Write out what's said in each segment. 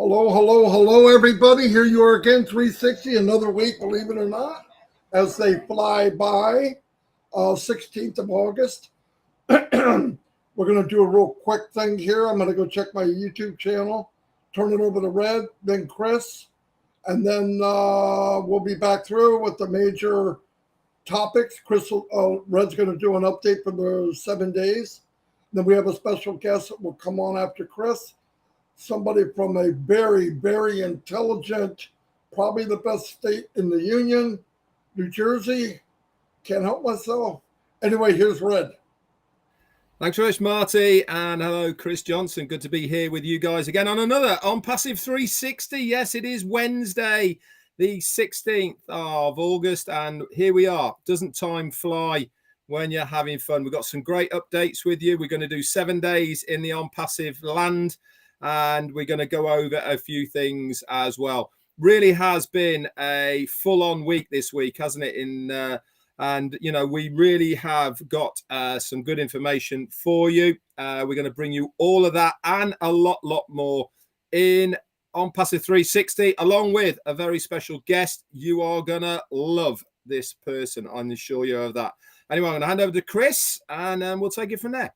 Hello, hello, hello, everybody. Here you are again, 360, another week, believe it or not, as they fly by, 16th of August. We're going to do a real quick thing here. I'm going to go check my YouTube channel, turn it over to Red, then Chris, and then we'll be back through with the major topics. Red's going to do an update for the 7 days. Then we have a special guest that will come on after Chris. Somebody from a very, very intelligent, probably the best state in the union, New Jersey. Can't help myself. Anyway, here's Red. Thanks very much, Marty, and hello, Chris Johnson. Good to be here with you guys again on another OnPassive 360. Yes, it is Wednesday, the 16th of August, and here we are. Doesn't time fly when you're having fun? We've got some great updates with you. We're going to do 7 days in the OnPassive land, and we're going to go over a few things as well. Really has been a full-on week this week, hasn't it? And, you know, we really have got some good information for you. We're going to bring you all of that and a lot more in OnPassive 360, along with a very special guest. You are going to love this person. I'm sure you of that. Anyway, I'm going to hand over to Chris, and we'll take it from there.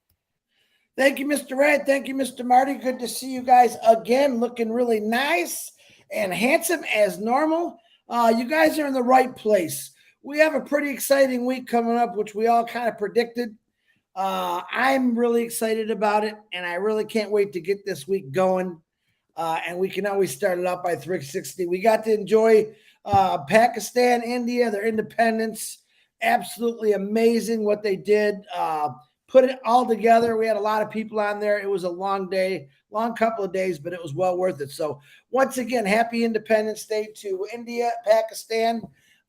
Thank you, Mr. Red. Thank you, Mr. Marty. Good to see you guys again, looking really nice and handsome as normal. You guys are in the right place. We have a pretty exciting week coming up, which we all kind of predicted. I'm really excited about it, and I really can't wait to get this week going. And we can always start it out by 360. We got to enjoy Pakistan, India, their independence. Absolutely amazing what they did. Put it all together. We had a lot of people on there. It was a long day, long couple of days, but it was well worth it. So once again, happy Independence Day to India, Pakistan.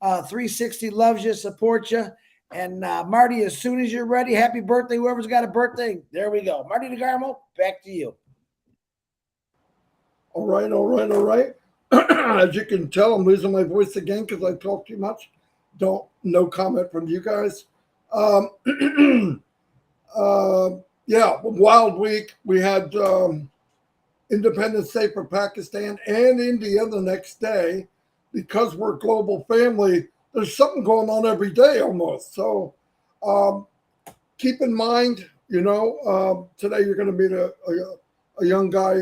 360 loves you, supports you. And Marty, as soon as you're ready, happy birthday, whoever's got a birthday. There we go. Marty DeGarmo, back to you. All right. As you can tell, I'm losing my voice again because I talk too much. No comment from you guys. Wild week. We had Independence Day for Pakistan and India the next day. Because we're a global family, there's something going on every day almost. So keep in mind, today you're going to meet a young guy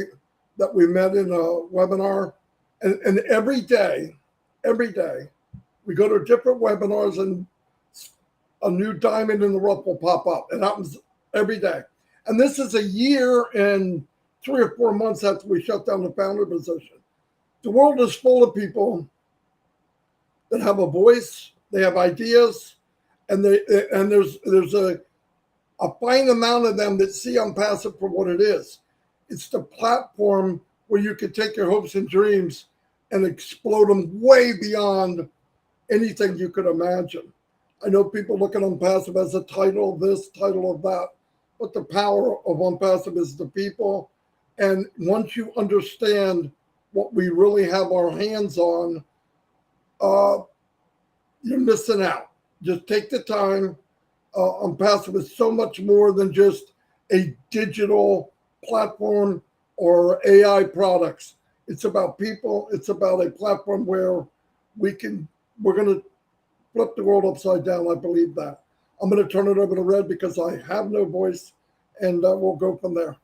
that we met in a webinar. And every day, we go to different webinars and a new diamond in the rough will pop up. It happens every day. And this is a year and 3 or 4 months after we shut down the founder position. The world is full of people that have a voice, they have ideas, and there's a fine amount of them that see OnPassive for what it is. It's the platform where you can take your hopes and dreams and explode them way beyond anything you could imagine. I know people look at OnPassive as a title of this, title of that, but the power of OnPassive is the people. And once you understand what we really have our hands on, you're missing out. Just take the time. OnPassive is so much more than just a digital platform or AI products. It's about people. It's about a platform where we're going to flip the world upside down. I believe that. I'm going to turn it over to Red because I have no voice, and we'll go from there.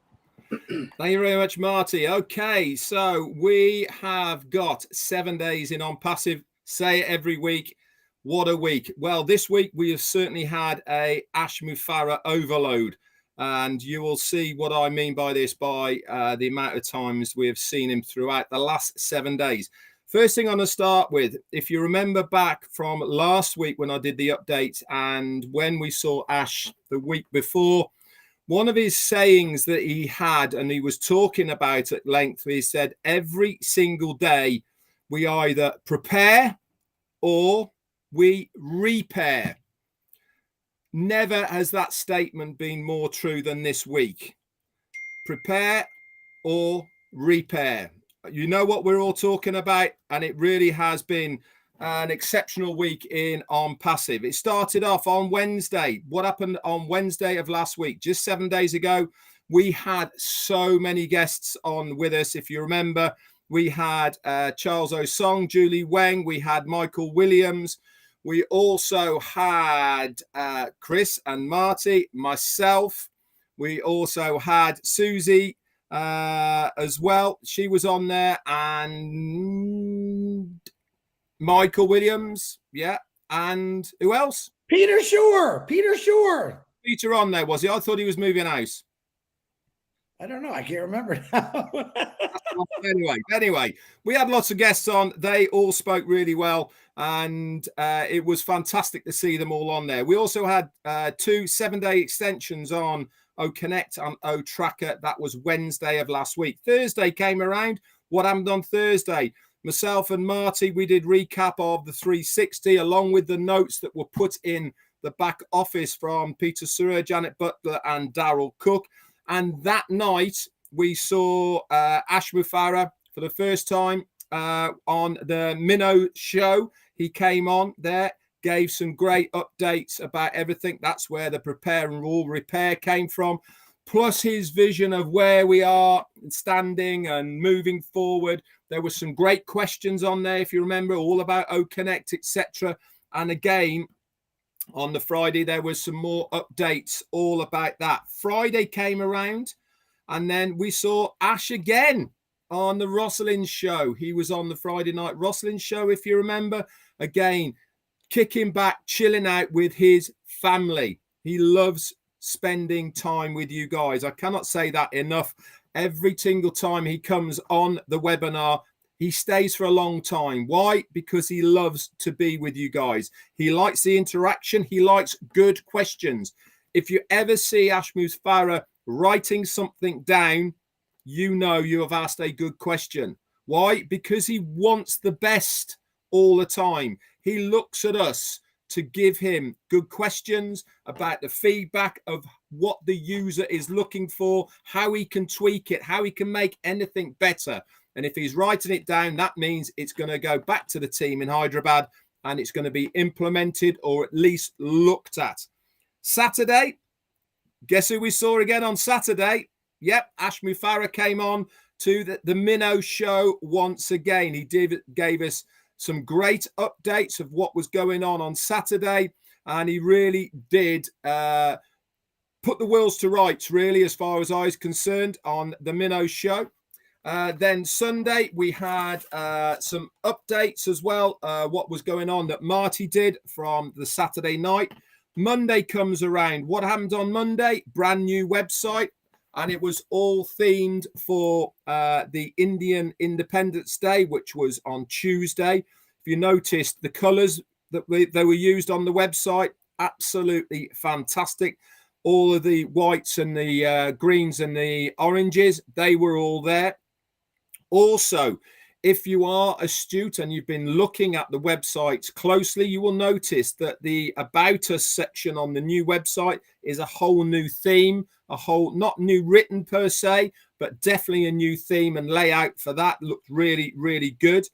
Thank you very much, Marty. Okay, so we have got 7 days in OnPassive. Say it every week. What a week. Well, this week we have certainly had a Ash Mufareh overload. And you will see what I mean by this by the amount of times we have seen him throughout the last 7 days. First thing I'm going to start with, if you remember back from last week when I did the update and when we saw Ash the week before, one of his sayings that he had, and he was talking about at length, he said, every single day we either prepare or we repair. Never has that statement been more true than this week. Prepare or repair. You know what we're all talking about, and it really has been an exceptional week in OnPassive. It started off on Wednesday. What happened on Wednesday of last week? Just 7 days ago, we had so many guests on with us. If you remember, We had Charles Osong, Julie Weng. We had Michael Williams. We also had Chris and Marty, myself. We also had Susie as well. She was on there, and Michael Williams. Yeah. And who else? Peter Shore. Peter on there, was he? I thought he was moving house. I don't know. I can't remember now. Anyway, we had lots of guests on. They all spoke really well, and it was fantastic to see them all on there. We also had 2 7-day extensions on OConnect and OTracker. That was Wednesday of last week. Thursday came around. What happened on Thursday? Myself and Marty, we did recap of the 360 along with the notes that were put in the back office from Peter Surrer, Janet Butler, and Daryl Cook. And that night, we saw Ash Mufareh for the first time on the Minnow show. He came on there, gave some great updates about everything. That's where the prepare and rule repair came from, plus his vision of where we are standing and moving forward. There were some great questions on there, if you remember, all about OConnect, etc. And again, on the Friday, there was some more updates all about that. Friday came around, and then we saw Ash again on the Rosalind show. He was on the Friday night Rosalind show, if you remember. Again, kicking back, chilling out with his family. He loves spending time with you guys. I cannot say that enough. Every single time he comes on the webinar, he stays for a long time. Why? Because he loves to be with you guys. He likes the interaction. He likes good questions. If you ever see Ash Mufareh writing something down, you know you have asked a good question. Why? Because he wants the best all the time. He looks at us to give him good questions about the feedback of what the user is looking for, how he can tweak it, how he can make anything better. And if he's writing it down, that means it's going to go back to the team in Hyderabad and it's going to be implemented or at least looked at. Saturday, guess who we saw again on Saturday? Yep, Ash Mufareh came on to the Minnow show once again. He gave us some great updates of what was going on Saturday, and he really did put the wheels to rights, really, as far as I was concerned, on the Minnow show. Then Sunday, we had some updates as well, what was going on that Marty did from the Saturday night. Monday comes around. What happened on Monday? Brand new website, and it was all themed for the Indian Independence Day, which was on Tuesday. If you noticed, the colors that they were used on the website, absolutely fantastic. All of the whites and the greens and the oranges, they were all there. Also, if you are astute and you've been looking at the website closely, you will notice that the About Us section on the new website is a whole new theme, a whole, not new written per se, but definitely a new theme and layout for that. Looked really, really good.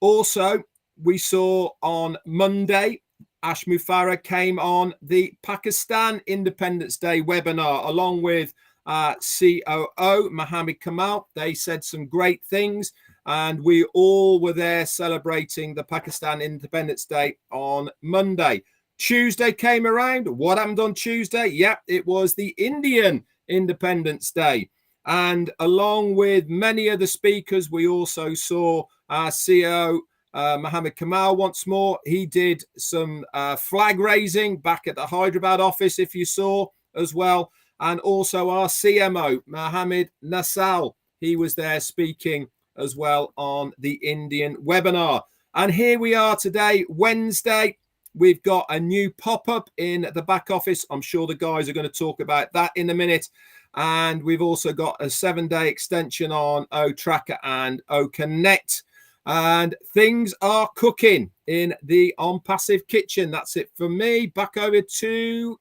Also, we saw on Monday, Ash Mufareh came on the Pakistan Independence Day webinar along with COO Mohammed Kamal. They said some great things, and we all were there celebrating the Pakistan Independence Day on Monday. Tuesday came around. What happened on Tuesday? Yep, it was the Indian Independence Day. And along with many other speakers, we also saw our CEO Mohammed Kamal once more. He did some flag raising back at the Hyderabad office, if you saw as well. And also our CMO, Mohammed Nasal, he was there speaking as well on the Indian webinar. And here we are today, Wednesday. We've got a new pop-up in the back office. I'm sure the guys are going to talk about that in a minute. And we've also got a 7-day extension on OTracker and OConnect. And things are cooking in the ONPASSIVE kitchen. That's it for me. Back over to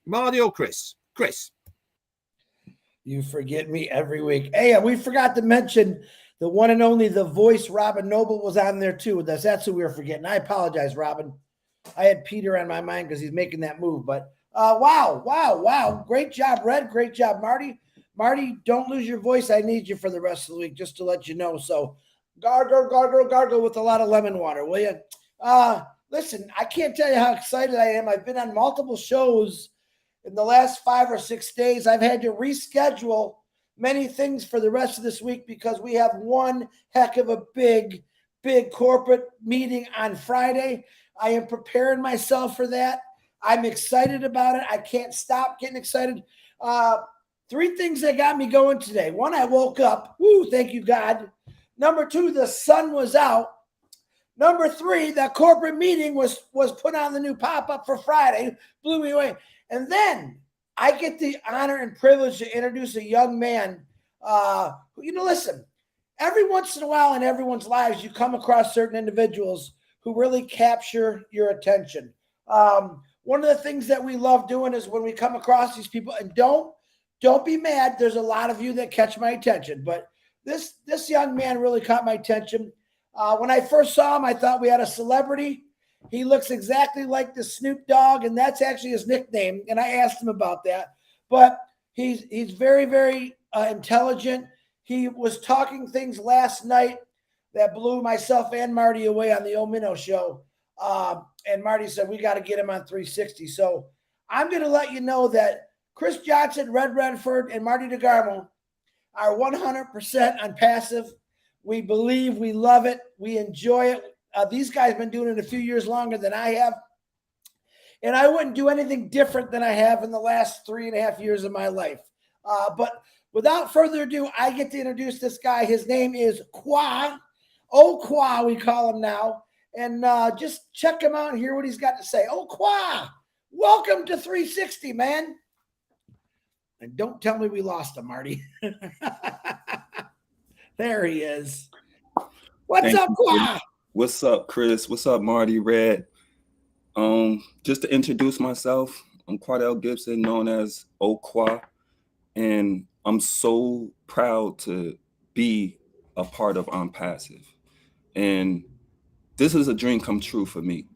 Marty or Chris. Chris. You forget me every week. Hey, we forgot to mention the one and only The Voice, Robin Noble, was on there too. That's who we were forgetting. I apologize, Robin. I had Peter on my mind because he's making that move. But wow. Great job, Red. Great job, Marty. Marty, don't lose your voice. I need you for the rest of the week, just to let you know. So gargle, gargle, gargle with a lot of lemon water, will you? Listen, I can't tell you how excited I am. I've been on multiple shows in the last 5 or 6 days. I've had to reschedule many things for the rest of this week because we have one heck of a big corporate meeting on Friday. I am preparing myself for that. I'm excited about it. I can't stop getting excited. 3 things that got me going today. 1, I woke up. Woo, thank you, God. Number 2, the sun was out. Number 3, that corporate meeting was put on the new pop-up for Friday. Blew me away. And then I get the honor and privilege to introduce a young man. Listen, every once in a while in everyone's lives, you come across certain individuals who really capture your attention. One of the things that we love doing is when we come across these people, and don't be mad. There's a lot of you that catch my attention, but this young man really caught my attention. When I first saw him, I thought we had a celebrity. He looks exactly like the Snoop Dogg, and that's actually his nickname. And I asked him about that. But he's very, very intelligent. He was talking things last night that blew myself and Marty away on the old Minnow show. And Marty said, we got to get him on 360. So I'm going to let you know that Chris Johnson, Red Redford, and Marty DeGarmo are 100% on passive. We believe, we love it, we enjoy it. These guys have been doing it a few years longer than I have. And I wouldn't do anything different than I have in the last 3.5 years of my life. But without further ado, I get to introduce this guy. His name is Okra. Okra, we call him now. And just check him out and hear what he's got to say. Okra, welcome to 360, man. And don't tell me we lost him, Marty. There he is. What's up, Okra? What's up, Chris? What's up, Marty, Red? Just to introduce myself, I'm Quardell Gibson, known as Okra, and I'm so proud to be a part of ONPASSIVE. And this is a dream come true for me.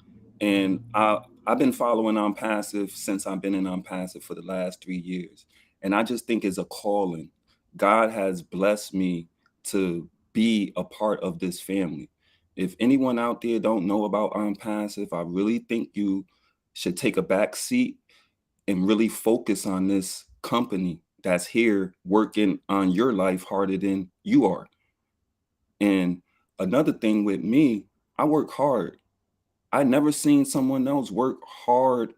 And I've been following ONPASSIVE since I've been in ONPASSIVE for the last 3 years. And I just think it's a calling. God has blessed me to be a part of this family. If anyone out there don't know about ONPASSIVE, I really think you should take a back seat and really focus on this company that's here working on your life harder than you are. And another thing with me, I work hard. I never seen someone else work harder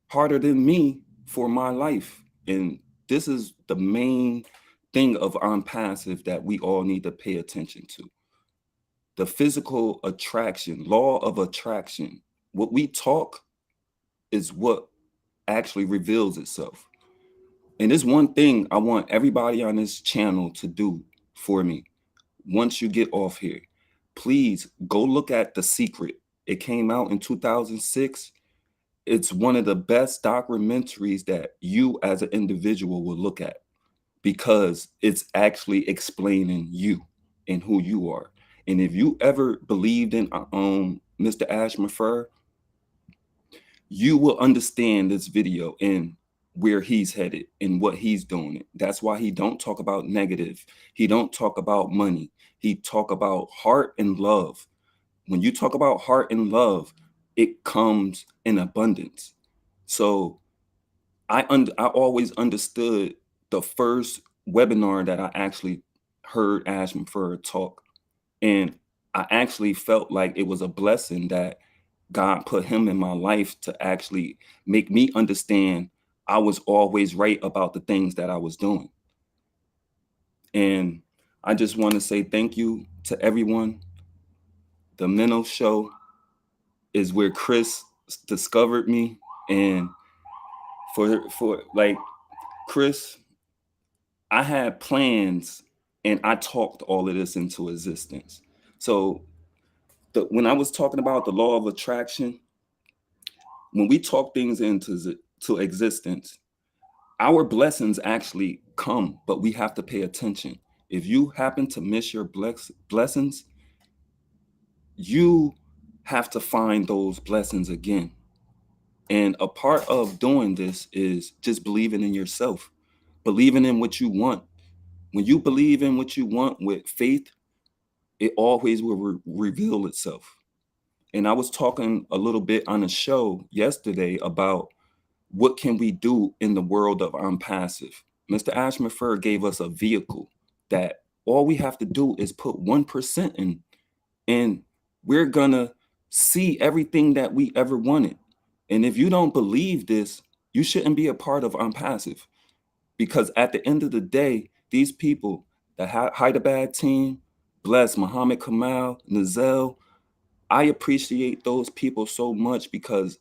than me for my life. And this is the main thing of ONPASSIVE that we all need to pay attention to. The physical attraction, law of attraction. What we talk is what actually reveals itself. And there's one thing I want everybody on this channel to do for me. Once you get off here, please go look at The Secret. It came out in 2006. It's one of the best documentaries that you as an individual will look at because it's actually explaining you and who you are. And if you ever believed in Mr. Ashmafer, you will understand this video and where he's headed and what he's doing. That's why he don't talk about negative. He don't talk about money. He talk about heart and love. When you talk about heart and love, it comes in abundance. So I always understood the first webinar that I actually heard Ashmafer talk. And I actually felt like it was a blessing that God put him in my life to actually make me understand I was always right about the things that I was doing. And I just want to say thank you to everyone. The Minnow Show is where Chris discovered me. And for like Chris, I had plans and I talked all of this into existence. So when I was talking about the law of attraction, when we talk things into existence, our blessings actually come, but we have to pay attention. If you happen to miss your blessings, you have to find those blessings again. And a part of doing this is just believing in yourself. believing in what you want. When you believe in what you want with faith, it always will reveal itself. And I was talking a little bit on a show yesterday about what can we do in the world of ONPASSIVE. Mr. Ashmafer gave us a vehicle that all we have to do is put 1% in, and we're gonna see everything that we ever wanted. And if you don't believe this, you shouldn't be a part of ONPASSIVE, because at the end of the day, these people, the Hyderabad team, Bless, Muhammad Kamal, Nazel, I appreciate those people so much, because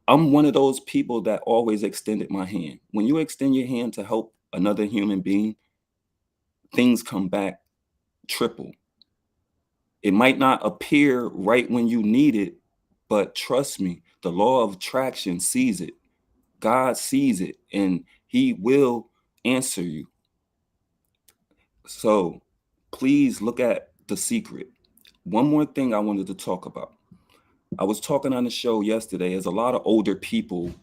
I'm one of those people that always extended my hand. When you extend your hand to help another human being, things come back triple. It might not appear right when you need it, but trust me, the law of attraction sees it. God sees it, and he will answer you. So please look at The Secret. One more thing I wanted to talk about. I was talking on the show yesterday. There's a lot of older people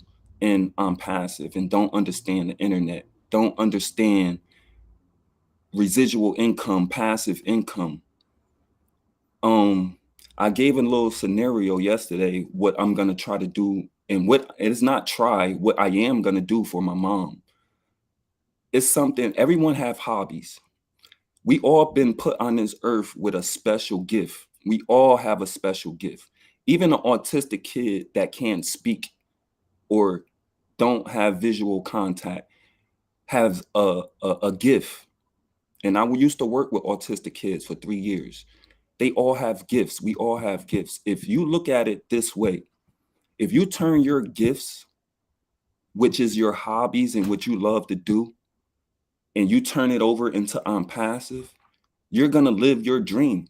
in ONPASSIVE and don't understand the internet, don't understand residual income, passive income. I gave a little scenario yesterday, what I'm gonna try to do, and what it's not try, what I am gonna do for my mom. It's something, everyone have hobbies. We all been put on this earth with a special gift. We all have a special gift. Even an autistic kid that can't speak or don't have visual contact has a gift. And I used to work with autistic kids for 3 years. They all have gifts. We all have gifts. If you look at it this way, if you turn your gifts, which is your hobbies and what you love to do, and you turn it over into ONPASSIVE, you're going to live your dream.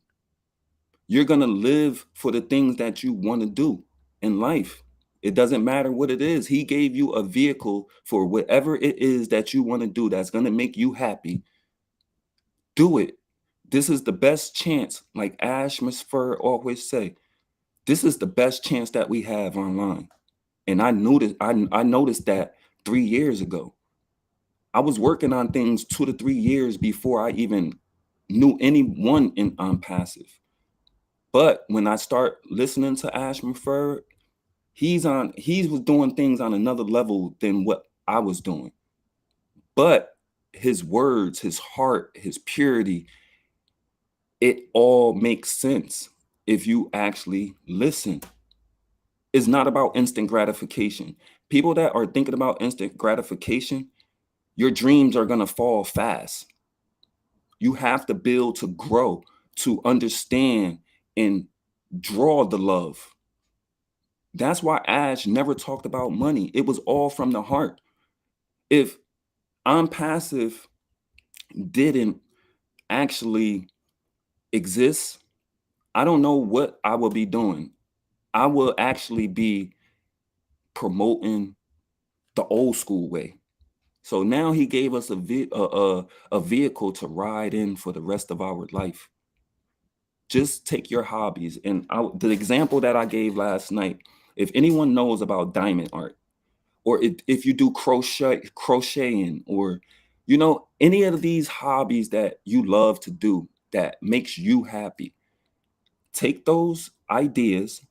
You're going to live for the things that you want to do in life. It doesn't matter what it is. He gave you a vehicle for whatever it is that you want to do that's going to make you happy. Do it. This is the best chance. Like Ash Musfer always say, this is the best chance that we have online. And I noticed that 3 years ago. I was working on things 2 to 3 years before I even knew anyone in ONPASSIVE. But when I start listening to Ash Musfer, he was doing things on another level than what I was doing. But his words, his heart, his purity, it all makes sense if you actually listen. It's not about instant gratification. People that are thinking about instant gratification, your dreams are going to fall fast. You have to build to grow, to understand and draw the love. That's why Ash never talked about money. It was all from the heart. If ONPASSIVE didn't actually exist, I don't know what I would be doing. I will actually be promoting the old school way. So now he gave us a vehicle to ride in for the rest of our life. Just take your hobbies. And the example that I gave last night, if anyone knows about diamond art, or if you do crocheting, or, you know, any of these hobbies that you love to do that makes you happy, take those ideas,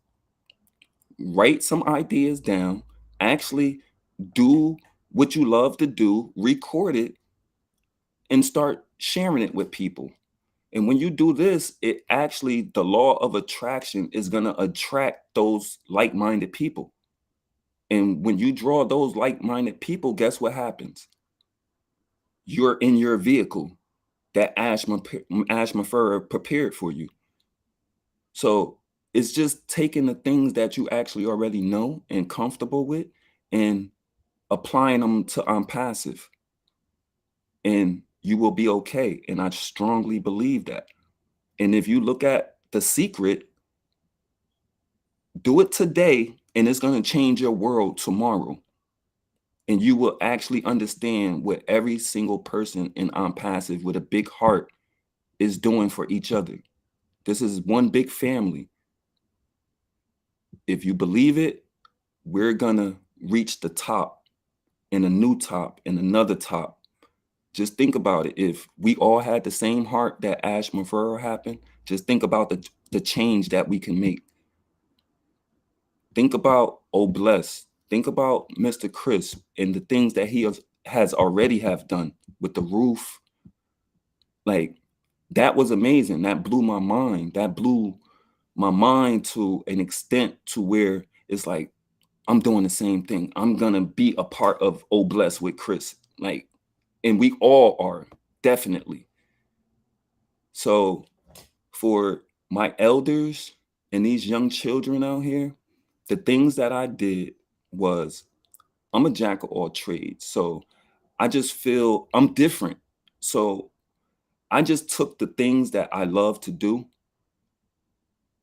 write some ideas down, actually do what you love to do, record it, and start sharing it with people. And when you do this, it actually, the law of attraction is going to attract those like-minded people. And when you draw those like-minded people, guess what happens? You're in your vehicle that Ash Musfer prepared for you. So it's just taking the things that you actually already know and comfortable with and applying them to ONPASSIVE. And you will be okay. And I strongly believe that. And if you look at The Secret, do it today, and it's going to change your world tomorrow. And you will actually understand what every single person in ONPASSIVE with a big heart is doing for each other. This is one big family. If you believe it, we're going to reach the top and a new top and another top. Just think about it. If we all had the same heart that Ash Mafura happened, just think about the change that we can make. Think about Bless. Think about Mr. Chris and the things that he has already have done with the roof. Like, that was amazing. That blew my mind. That blew my mind to an extent to where it's like, I'm doing the same thing. I'm gonna be a part of Bless with Chris. Like, and we all are, definitely. So for my elders and these young children out here, the things that I did was, I'm a jack of all trades. So I just feel I'm different. So I just took the things that I love to do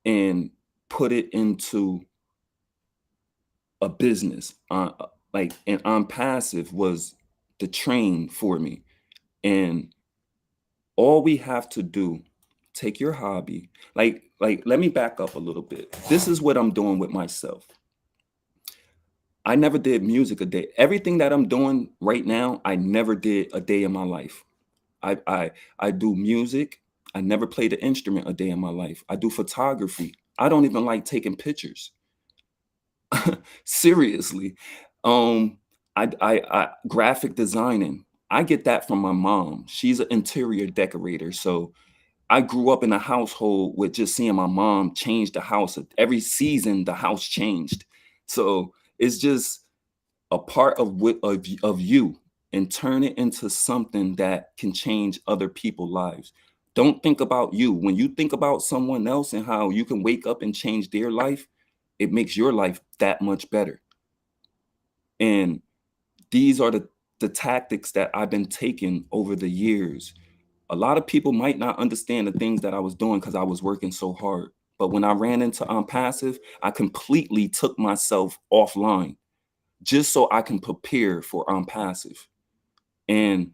and put it into a business. Like, and ONPASSIVE was the train for me. And all we have to do, take your hobby. Like, let me back up a little bit. This is what I'm doing with myself. I never did music a day. Everything that I'm doing right now, I never did a day in my life. I do music. I never played an instrument a day in my life. I do photography. I don't even like taking pictures. Seriously. I graphic designing. I get that from my mom. She's an interior decorator. So I grew up in a household with just seeing my mom change the house. Every season, the house changed. So it's just a part of you, and turn it into something that can change other people's lives. Don't think about you. When you think about someone else and how you can wake up and change their life, it makes your life that much better. And these are the tactics that I've been taking over the years. A lot of people might not understand the things that I was doing because I was working so hard. But when I ran into ONPASSIVE, I completely took myself offline just so I can prepare for ONPASSIVE. And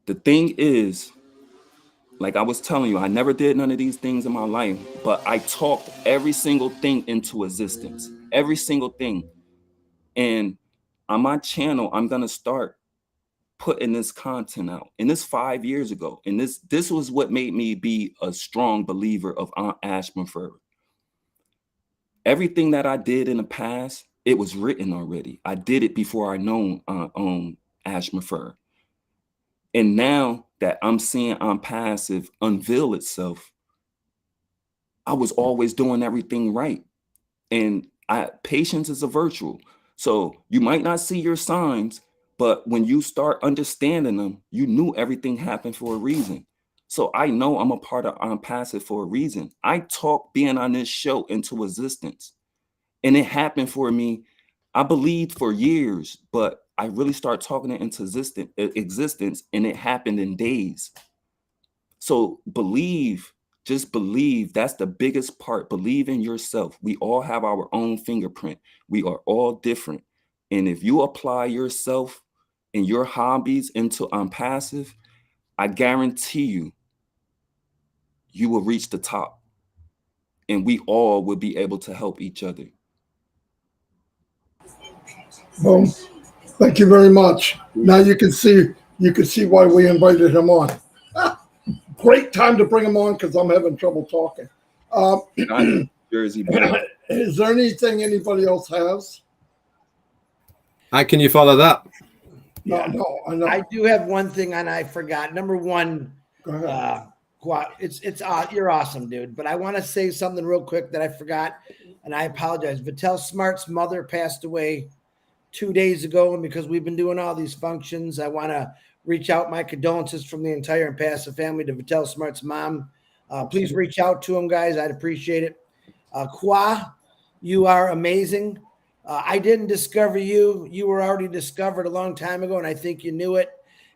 the thing is, like I was telling you, I never did none of these things in my life, but I talked every single thing into existence, every single thing. And on my channel, I'm going to start putting this content out. And this 5 years ago. And this was what made me be a strong believer of Aunt Ash Mafura. Everything that I did in the past, it was written already. I did it before I known Ash Mafura. And now that I'm seeing ONPASSIVE unveil itself, I was always doing everything right. And patience is a virtue. So you might not see your signs, but when you start understanding them, you knew everything happened for a reason. So I know I'm a part of ONPASSIVE for a reason. I talked being on this show into existence. And it happened for me, I believed for years, but I really started talking it into existence, and it happened in days. So believe, just believe. That's the biggest part. Believe in yourself. We all have our own fingerprint. We are all different. And if you apply yourself and your hobbies into ONPASSIVE, I guarantee you, you will reach the top. And we all will be able to help each other. Well, thank you very much. Now you can see why we invited him on. Great time to bring him on because I'm having trouble talking. Jersey boy. Is there anything anybody else has? How can you follow that? No, I know. I do have one thing, and I forgot. Number one, Go ahead. you're awesome, dude. But I want to say something real quick that I forgot, and I apologize. Vitel Smart's mother passed away 2 days ago, and because we've been doing all these functions, I want to reach out my condolences from the entire ONPASSIVE family to Vitel Smart's mom. Please reach out to him, guys. I'd appreciate it. Kwa, you are amazing. I didn't discover you. You were already discovered a long time ago, and I think you knew it.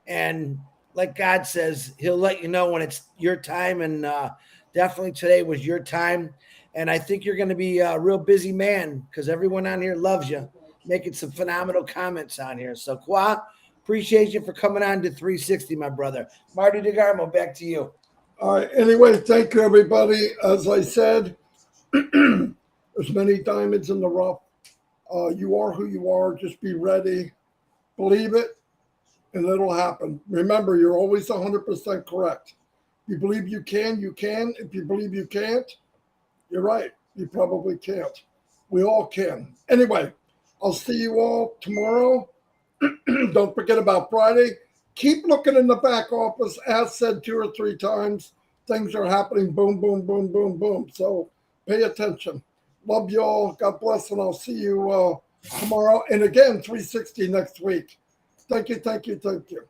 And like God says, he'll let you know when it's your time, and definitely today was your time. And I think you're going to be a real busy man because everyone on here loves you, making some phenomenal comments on here. So, Kwa, appreciate you for coming on to 360, my brother. Marty DeGarmo, back to you. All right. Anyway, thank you, everybody. As I said, there's many diamonds in the rough. You are who you are. Just be ready. Believe it. and it'll happen. Remember, you're always 100% correct. You believe you can, you can. If you believe you can't, you're right. You probably can't. We all can. Anyway, I'll see you all tomorrow. Don't forget about Friday. Keep looking in the back office. As said 2 or 3 times, things are happening. Boom, boom, boom, boom, boom. So pay attention. Love you all. God bless, and I'll see you tomorrow. And again, 360 next week. Thank you, thank you, thank you.